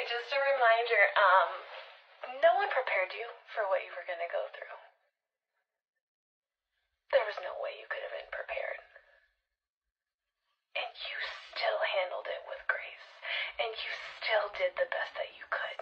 just a reminder, no one prepared you for what you were going to go through. There was no way you could have been prepared. And you still handled it with grace. And you still did the best that you could.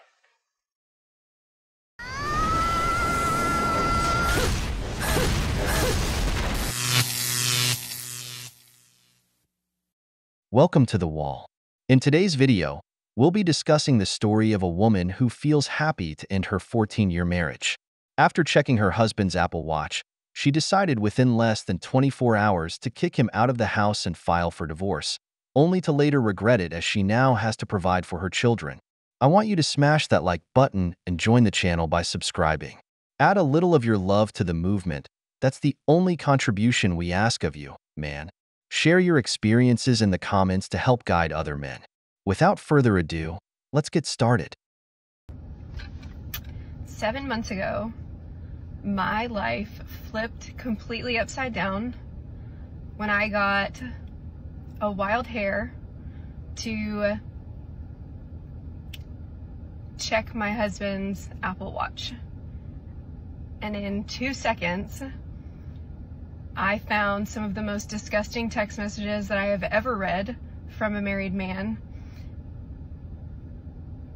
Welcome to The Wall. In today's video, we'll be discussing the story of a woman who feels happy to end her 14-year marriage. After checking her husband's Apple Watch, she decided within less than 24 hours to kick him out of the house and file for divorce, only to later regret it as she now has to provide for her children. I want you to smash that like button and join the channel by subscribing. Add a little of your love to the movement. That's the only contribution we ask of you, man. Share your experiences in the comments to help guide other men. Without further ado, let's get started. 7 months ago, my life flipped completely upside down when I got a wild hair to check my husband's Apple Watch. And in 2 seconds, I found some of the most disgusting text messages that I have ever read from a married man.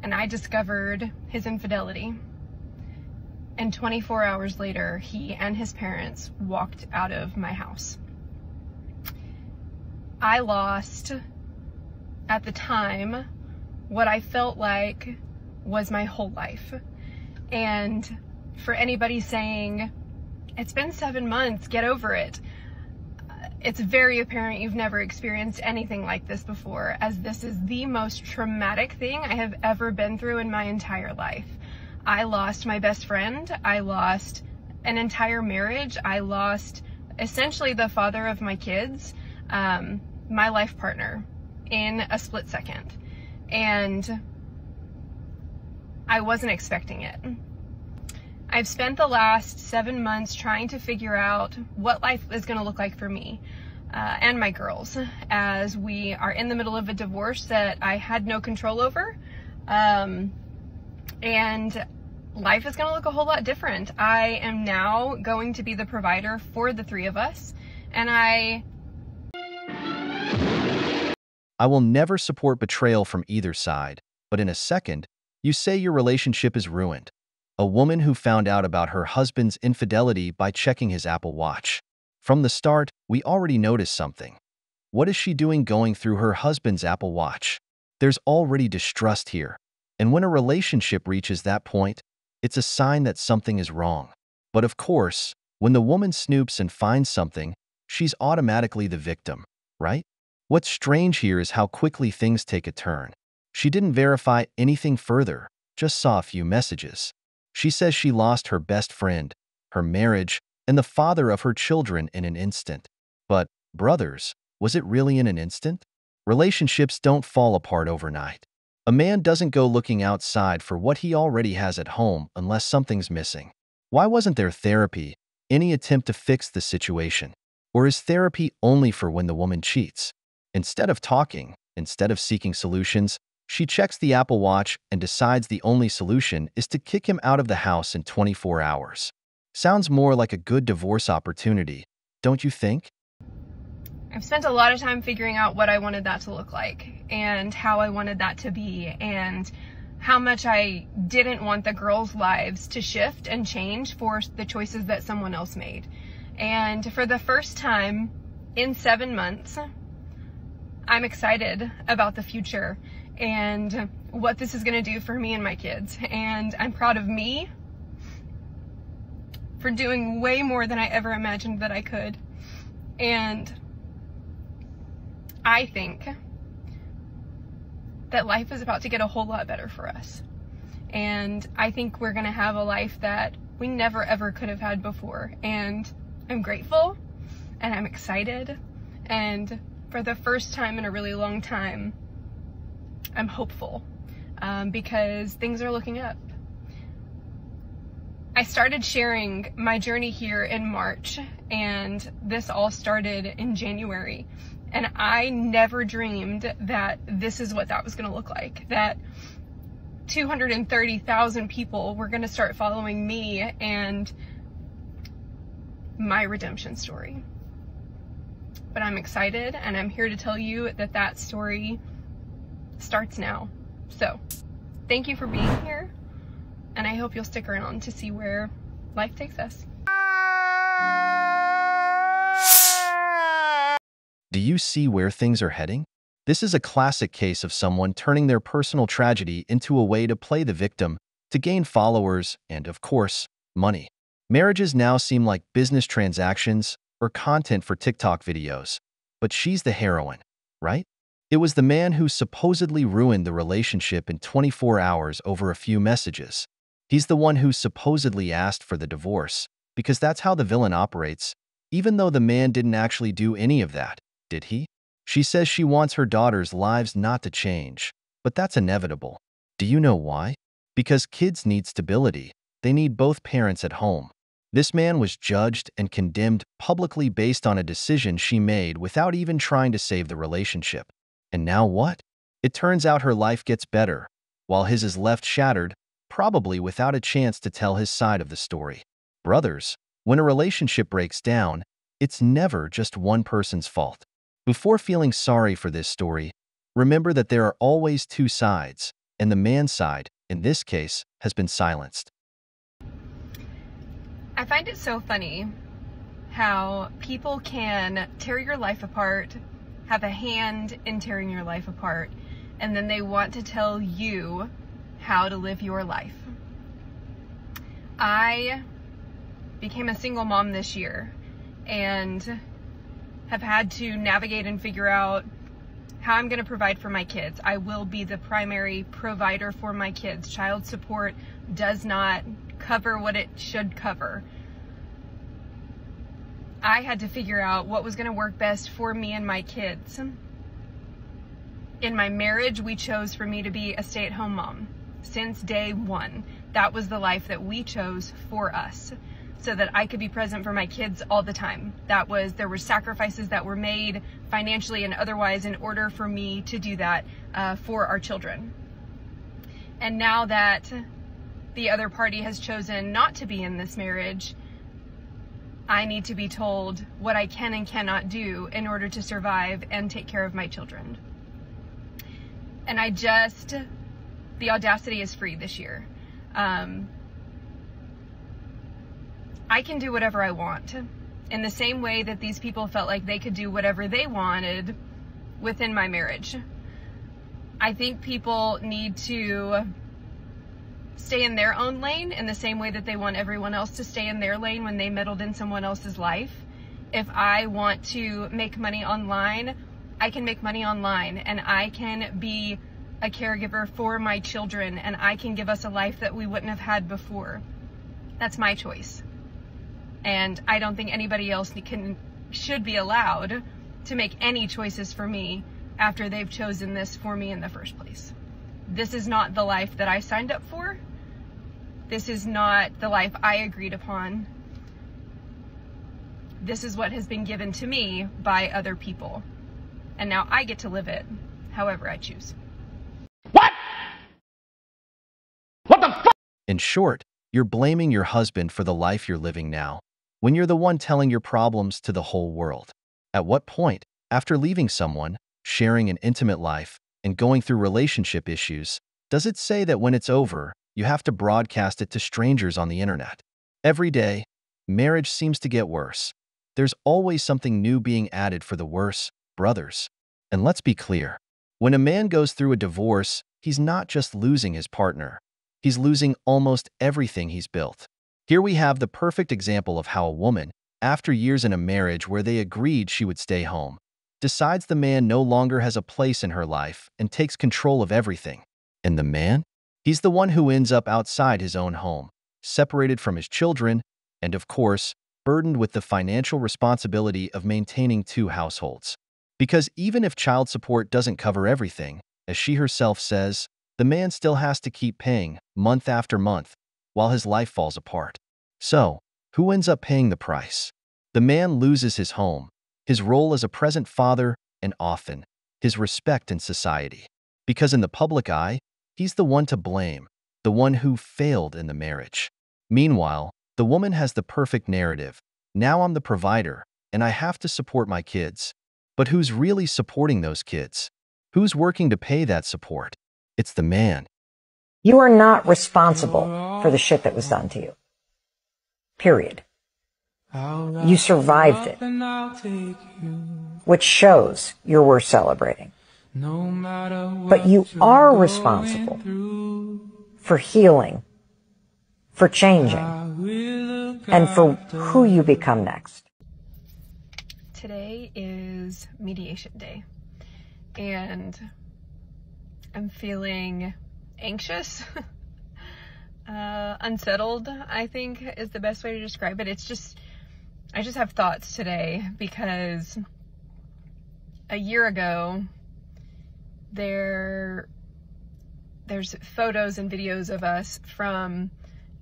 And I discovered his infidelity. And 24 hours later, he and his parents walked out of my house. I lost, at the time, what I felt like was my whole life. And for anybody saying, it's been 7 months, get over it, it's very apparent you've never experienced anything like this before, as this is the most traumatic thing I have ever been through in my entire life. I lost my best friend, I lost an entire marriage, I lost essentially the father of my kids, my life partner, in a split second. And I wasn't expecting it. I've spent the last 7 months trying to figure out what life is going to look like for me and my girls, as we are in the middle of a divorce that I had no control over. And life is going to look a whole lot different. I am now going to be the provider for the three of us, and I will never support betrayal from either side, but in a second, you say your relationship is ruined. A woman who found out about her husband's infidelity by checking his Apple Watch. From the start, we already noticed something. What is she doing going through her husband's Apple Watch? There's already distrust here. And when a relationship reaches that point, it's a sign that something is wrong. But of course, when the woman snoops and finds something, she's automatically the victim, right? What's strange here is how quickly things take a turn. She didn't verify anything further, just saw a few messages. She says she lost her best friend, her marriage, and the father of her children in an instant. But, brothers, was it really in an instant? Relationships don't fall apart overnight. A man doesn't go looking outside for what he already has at home unless something's missing. Why wasn't there therapy, any attempt to fix the situation? Or is therapy only for when the woman cheats? Instead of talking, instead of seeking solutions, she checks the Apple Watch and decides the only solution is to kick him out of the house in 24 hours. Sounds more like a good divorce opportunity, don't you think? I've spent a lot of time figuring out what I wanted that to look like, and how I wanted that to be, and how much I didn't want the girls' lives to shift and change for the choices that someone else made. And for the first time in 7 months, I'm excited about the future and what this is going to do for me and my kids. And I'm proud of me for doing way more than I ever imagined that I could. And I think that life is about to get a whole lot better for us. And I think we're going to have a life that we never ever could have had before. And I'm grateful, and I'm excited, and for the first time in a really long time, I'm hopeful, because things are looking up. I started sharing my journey here in March, and this all started in January. And I never dreamed that this is what that was going to look like. That 230,000 people were going to start following me and my redemption story. But I'm excited, and I'm here to tell you that that story starts now. So, thank you for being here, and I hope you'll stick around to see where life takes us. Do you see where things are heading? This is a classic case of someone turning their personal tragedy into a way to play the victim, to gain followers, and, of course, money. Marriages now seem like business transactions or content for TikTok videos. But she's the heroine, right? It was the man who supposedly ruined the relationship in 24 hours over a few messages. He's the one who supposedly asked for the divorce, because that's how the villain operates, even though the man didn't actually do any of that, did he? She says she wants her daughters' lives not to change, but that's inevitable. Do you know why? Because kids need stability. They need both parents at home. This man was judged and condemned publicly based on a decision she made without even trying to save the relationship. And now what? It turns out her life gets better, while his is left shattered, probably without a chance to tell his side of the story. Brothers, when a relationship breaks down, it's never just one person's fault. Before feeling sorry for this story, remember that there are always two sides, and the man's side, in this case, has been silenced. I find it so funny how people can tear your life apart, have a hand in tearing your life apart, and then they want to tell you how to live your life. I became a single mom this year and have had to navigate and figure out how I'm going to provide for my kids. I will be the primary provider for my kids. Child support does not cover what it should cover. I had to figure out what was going to work best for me and my kids. In my marriage, we chose for me to be a stay-at-home mom. Since day one, that was the life that we chose for us, so that I could be present for my kids all the time. There were sacrifices that were made financially and otherwise in order for me to do that for our children. And now that the other party has chosen not to be in this marriage, I need to be told what I can and cannot do in order to survive and take care of my children. And the audacity is free this year. I can do whatever I want, in the same way that these people felt like they could do whatever they wanted within my marriage. I think people need to stay in their own lane in the same way that they want everyone else to stay in their lane when they meddled in someone else's life. If I want to make money online, I can make money online, and I can be a caregiver for my children, and I can give us a life that we wouldn't have had before. That's my choice. And I don't think anybody else should be allowed to make any choices for me after they've chosen this for me in the first place. This is not the life that I signed up for. This is not the life I agreed upon. This is what has been given to me by other people. And now I get to live it however I choose. What? What the fuck? In short, you're blaming your husband for the life you're living now, when you're the one telling your problems to the whole world. At what point, after leaving someone, sharing an intimate life, and going through relationship issues, does it say that when it's over, you have to broadcast it to strangers on the internet? Every day, marriage seems to get worse. There's always something new being added for the worse, brothers. And let's be clear, when a man goes through a divorce, he's not just losing his partner. He's losing almost everything he's built. Here we have the perfect example of how a woman, after years in a marriage where they agreed she would stay home, decides the man no longer has a place in her life and takes control of everything. And the man? He's the one who ends up outside his own home, separated from his children, and of course, burdened with the financial responsibility of maintaining two households. Because even if child support doesn't cover everything, as she herself says, the man still has to keep paying month after month while his life falls apart. So, who ends up paying the price? The man loses his home, his role as a present father, and often, his respect in society. Because in the public eye, He's the one to blame, the one who failed in the marriage. Meanwhile, the woman has the perfect narrative. Now I'm the provider, and I have to support my kids. But who's really supporting those kids? Who's working to pay that support? It's the man. You are not responsible for the shit that was done to you. Period. You survived it, which shows you're worth celebrating. But you are responsible for healing, for changing, and for who you become next. Today is mediation day, and I'm feeling anxious, unsettled, I think is the best way to describe it. I just have thoughts today because a year ago, there's photos and videos of us from,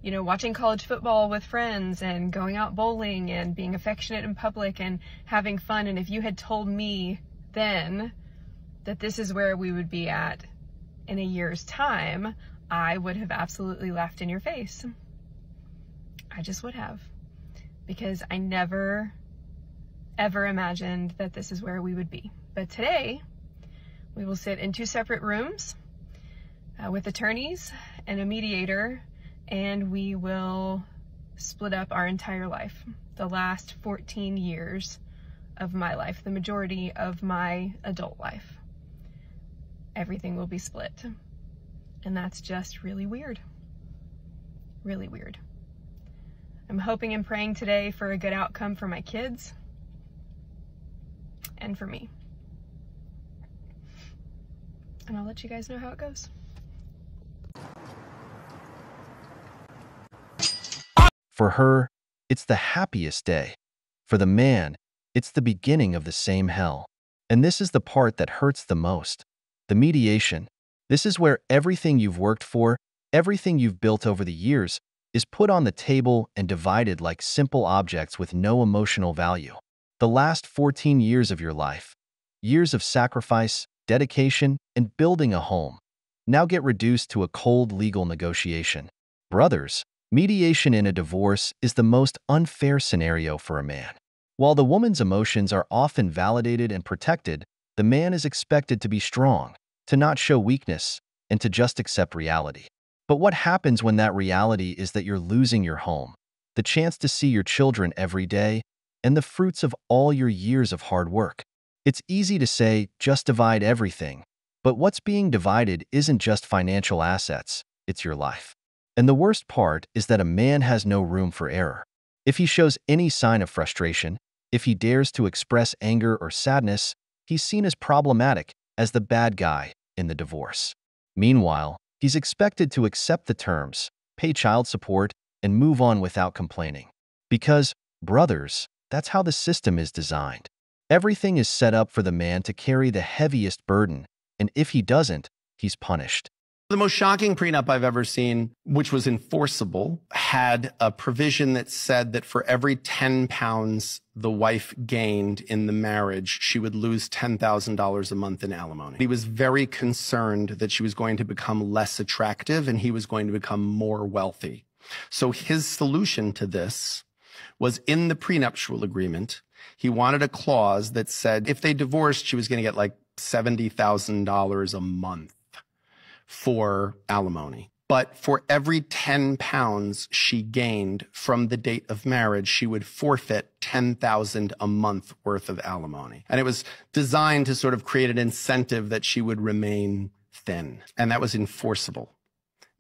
watching college football with friends and going out bowling and being affectionate in public and having fun. And if you had told me then that this is where we would be at in a year's time, I would have absolutely laughed in your face. I just would have. Because I never, ever imagined that this is where we would be. But today, we will sit in 2 separate rooms with attorneys and a mediator, and we will split up our entire life. The last 14 years of my life, the majority of my adult life. Everything will be split. And that's just really weird. Really weird. I'm hoping and praying today for a good outcome for my kids and for me. And I'll let you guys know how it goes. For her, it's the happiest day. For the man, it's the beginning of the same hell. And this is the part that hurts the most. The mediation. This is where everything you've worked for, everything you've built over the years, is put on the table and divided like simple objects with no emotional value. The last 14 years of your life, years of sacrifice, dedication, and building a home, now get reduced to a cold legal negotiation. Brothers, mediation in a divorce is the most unfair scenario for a man. While the woman's emotions are often validated and protected, the man is expected to be strong, to not show weakness, and to just accept reality. But what happens when that reality is that you're losing your home, the chance to see your children every day, and the fruits of all your years of hard work? It's easy to say, just divide everything. But what's being divided isn't just financial assets, it's your life. And the worst part is that a man has no room for error. If he shows any sign of frustration, if he dares to express anger or sadness, he's seen as problematic, as the bad guy in the divorce. Meanwhile, he's expected to accept the terms, pay child support, and move on without complaining. Because, brothers, that's how the system is designed. Everything is set up for the man to carry the heaviest burden, and if he doesn't, he's punished. The most shocking prenup I've ever seen, which was enforceable, had a provision that said that for every 10 pounds the wife gained in the marriage, she would lose $10,000 a month in alimony. He was very concerned that she was going to become less attractive and he was going to become more wealthy. So his solution to this was in the prenuptial agreement. He wanted a clause that said if they divorced, she was going to get like $70,000 a month for alimony. But for every 10 pounds she gained from the date of marriage, she would forfeit $10,000 a month worth of alimony. And it was designed to sort of create an incentive that she would remain thin. And that was enforceable,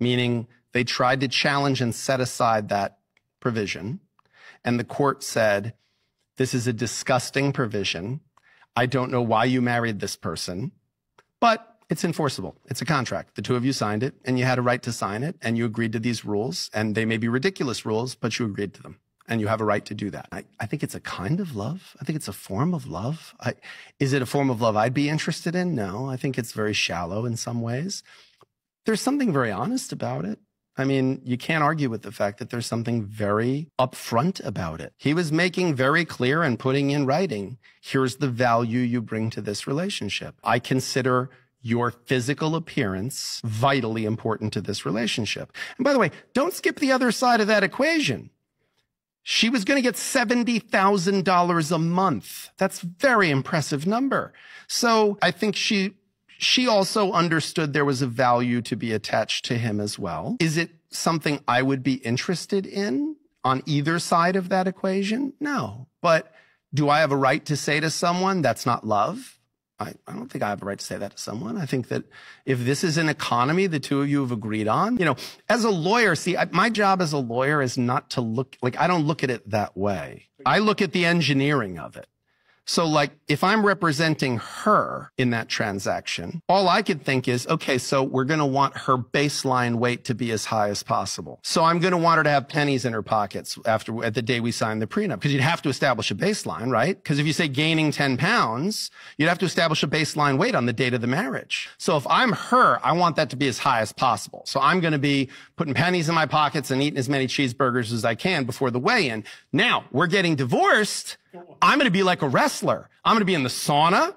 meaning they tried to challenge and set aside that provision. And the court said, this is a disgusting provision. I don't know why you married this person, but it's enforceable. It's a contract. The two of you signed it, and you had a right to sign it, and you agreed to these rules, and they may be ridiculous rules, but you agreed to them, and you have a right to do that. I think it's a kind of love. I think it's a form of love. Is it a form of love I'd be interested in? No, I think it's very shallow in some ways. There's something very honest about it. I mean, you can't argue with the fact that there's something very upfront about it. He was making very clear and putting in writing, here's the value you bring to this relationship. I consider your physical appearance vitally important to this relationship. And by the way, don't skip the other side of that equation. She was going to get $70,000 a month. That's a very impressive number. So I think she also understood there was a value to be attached to him as well. Is it something I would be interested in on either side of that equation? No. But do I have a right to say to someone that's not love? I don't think I have a right to say that to someone. I think that if this is an economy the two of you have agreed on, as a lawyer, see, my job as a lawyer is not to look, I don't look at it that way. I look at the engineering of it. So if I'm representing her in that transaction, all I could think is, okay, so we're going to want her baseline weight to be as high as possible. So I'm going to want her to have pennies in her pockets at the day we sign the prenup, because you'd have to establish a baseline, right? Because if you say gaining 10 pounds, you'd have to establish a baseline weight on the date of the marriage. So if I'm her, I want that to be as high as possible. So I'm going to be putting pennies in my pockets and eating as many cheeseburgers as I can before the weigh-in. Now, we're getting divorced. I'm going to be like a wrestler. I'm going to be in the sauna.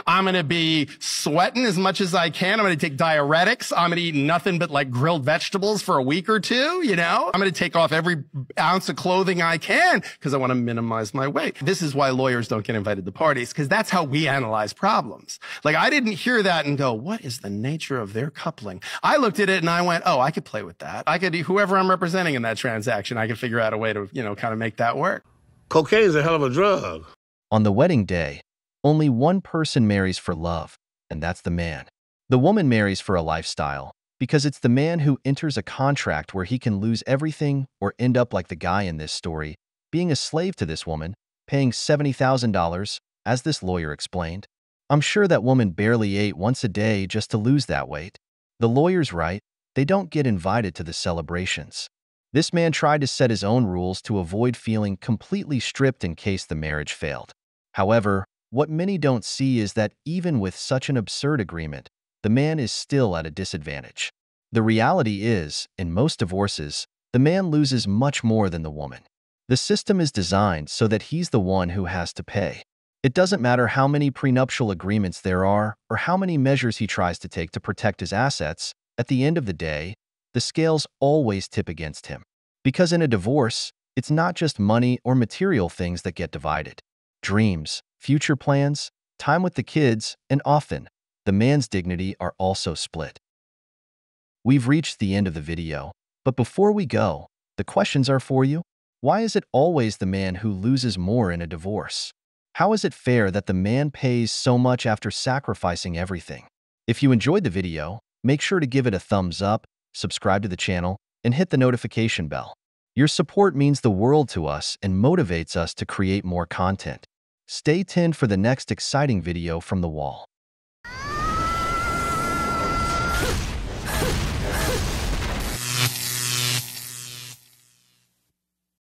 I'm going to be sweating as much as I can. I'm going to take diuretics. I'm going to eat nothing but grilled vegetables for a week or two, I'm going to take off every ounce of clothing I can because I want to minimize my weight. This is why lawyers don't get invited to parties, because that's how we analyze problems. I didn't hear that and go, what is the nature of their coupling? I looked at it and I went, oh, I could play with that. I could, whoever I'm representing in that transaction, I could figure out a way to, kind of make that work. Cocaine is a hell of a drug. On the wedding day, only one person marries for love, and that's the man. The woman marries for a lifestyle, because it's the man who enters a contract where he can lose everything or end up like the guy in this story, being a slave to this woman, paying $70,000, as this lawyer explained. I'm sure that woman barely ate once a day just to lose that weight. The lawyer's right, they don't get invited to the celebrations. This man tried to set his own rules to avoid feeling completely stripped in case the marriage failed. However, what many don't see is that even with such an absurd agreement, the man is still at a disadvantage. The reality is, in most divorces, the man loses much more than the woman. The system is designed so that he's the one who has to pay. It doesn't matter how many prenuptial agreements there are or how many measures he tries to take to protect his assets, at the end of the day, the scales always tip against him. Because in a divorce, it's not just money or material things that get divided. Dreams, future plans, time with the kids, and often, the man's dignity are also split. We've reached the end of the video, but before we go, the questions are for you. Why is it always the man who loses more in a divorce? How is it fair that the man pays so much after sacrificing everything? If you enjoyed the video, make sure to give it a thumbs up, subscribe to the channel, and hit the notification bell. Your support means the world to us and motivates us to create more content. Stay tuned for the next exciting video from the wall.